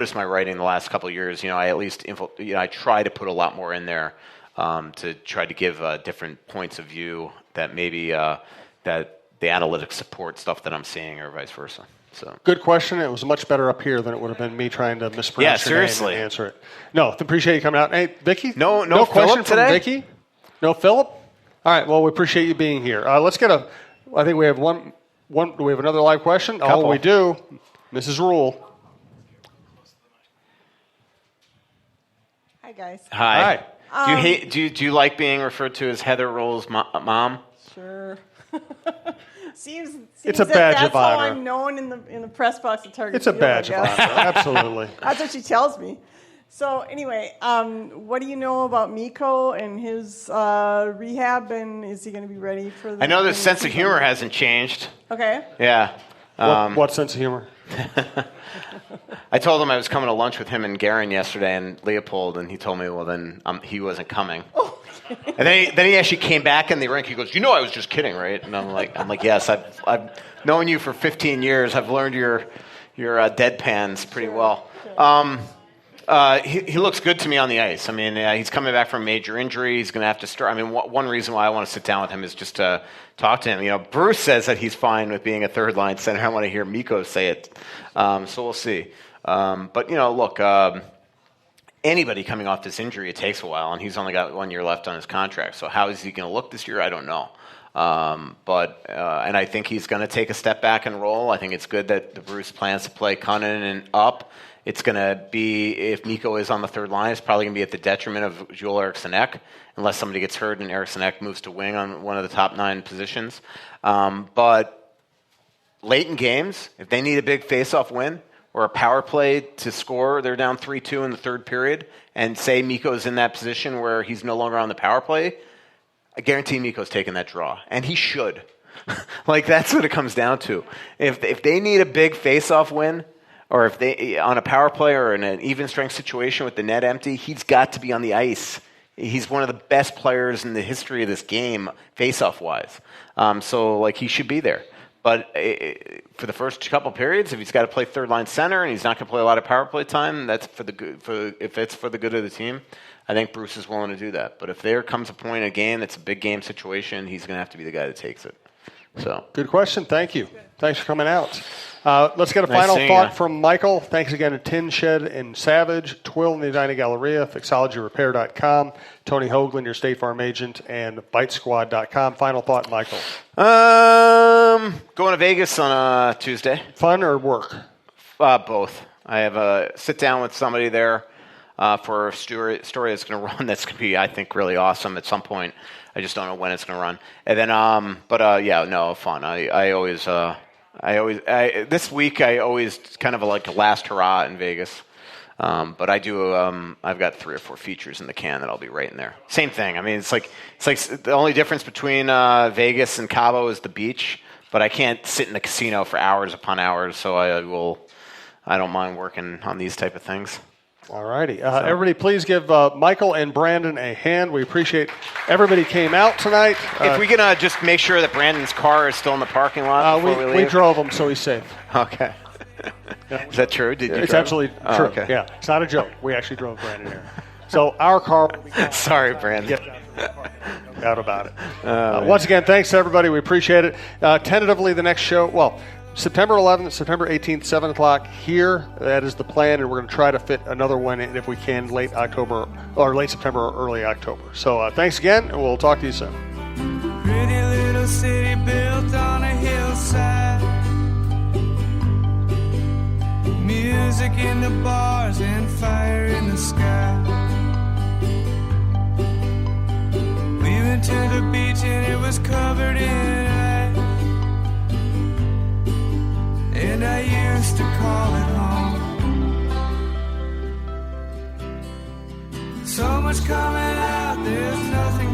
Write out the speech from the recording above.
noticed my writing the last couple of years. I at least I try to put a lot more in there to try to give different points of view that maybe that the analytics support stuff that I'm seeing or vice versa. So good question. It was much better up here than it would have been me trying to mispronounce your name and answer it. No, appreciate you coming out. Hey, Vicky? No question today? from Vicky? No Philip? All right, well, we appreciate you being here. Let's get I think we have one. Do we have another live question? Couple. Oh, we do. Mrs. Rule. Hi, guys. Hi. Do you like being referred to as Heather Rule's mom? Sure. seems it's a badge of honor. That's how I'm known in the press box at Target. It's a badge of honor. Absolutely. That's what she tells me. So anyway, what do you know about Mikko and his rehab, and is he going to be ready for the... I know the sense of humor hasn't changed. Okay. Yeah. What sense of humor? I told him I was coming to lunch with him and Guerin yesterday and Leopold, and he told me, well, then he wasn't coming. Oh. And then he actually came back in the rink. He goes, I was just kidding, right? And I'm like, yes, I've known you for 15 years. I've learned your deadpans pretty well. He looks good to me on the ice. I mean, he's coming back from a major injury. He's going to have to start. I mean, one reason why I want to sit down with him is just to talk to him. Bruce says that he's fine with being a third-line center. I want to hear Mikko say it. So we'll see. But, look, anybody coming off this injury, it takes a while, and he's only got 1 year left on his contract. So how is he going to look this year? I don't know. And I think he's going to take a step back and roll. I think it's good that the Bruce plans to play Cunnin and up. It's going to be, if Mikko is on the third line, it's probably going to be at the detriment of Joel Eriksson-Ek, unless somebody gets hurt and Eriksson-Ek moves to wing on one of the top 9 positions. But late in games, if they need a big face-off win or a power play to score, they're down 3-2 in the third period, and say Mikko's in that position where he's no longer on the power play, I guarantee Mikko's taking that draw, and he should. That's what it comes down to. If they need a big face-off win, or if they on a power play or in an even strength situation with the net empty, he's got to be on the ice. He's one of the best players in the history of this game, face-off wise. So he should be there. But for the first couple periods, if he's got to play third line center and he's not going to play a lot of power play time, that's for the good. If it's for the good of the team, I think Bruce is willing to do that. But if there comes a point in a game that's a big game situation, he's going to have to be the guy that takes it. So good question. Thank you. Thanks for coming out. Let's get a final thought from Michael. Thanks again to Tin Shed and Savage, Twill in the Edina Galleria, Fixologyrepair.com, Tony Hoagland, your State Farm agent, and Bitesquad.com. Final thought, Michael. Going to Vegas on Tuesday. Fun or work? Both. I have a sit down with somebody there for a story that's going to run that's going to be, I think, really awesome at some point. I just don't know when it's going to run. And then, fun. This week I always kind of like a last hurrah in Vegas. But I do. I've got 3 or 4 features in the can that I'll be writing there. Same thing. I mean, it's like the only difference between Vegas and Cabo is the beach. But I can't sit in a casino for hours upon hours. So I don't mind working on these type of things. All righty. Everybody, please give Michael and Brandon a hand. We appreciate everybody came out tonight. If we can just make sure that Brandon's car is still in the parking lot before we leave. We drove him, so he's safe. Okay. Is that true? It's absolutely true. Okay. Yeah, it's not a joke. We actually drove Brandon here. So our car will be gone. Sorry, Brandon. No doubt about it. Once again, thanks to everybody. We appreciate it. Tentatively, the next show, September 11th, September 18th, 7 o'clock here. That is the plan, and we're going to try to fit another one in if we can late October or late September or early October. So thanks again, and we'll talk to you soon. Pretty little city built on a hillside. Music in the bars and fire in the sky. We went to the beach and it was covered in ice. And I used to call it home. So much coming out, there's nothing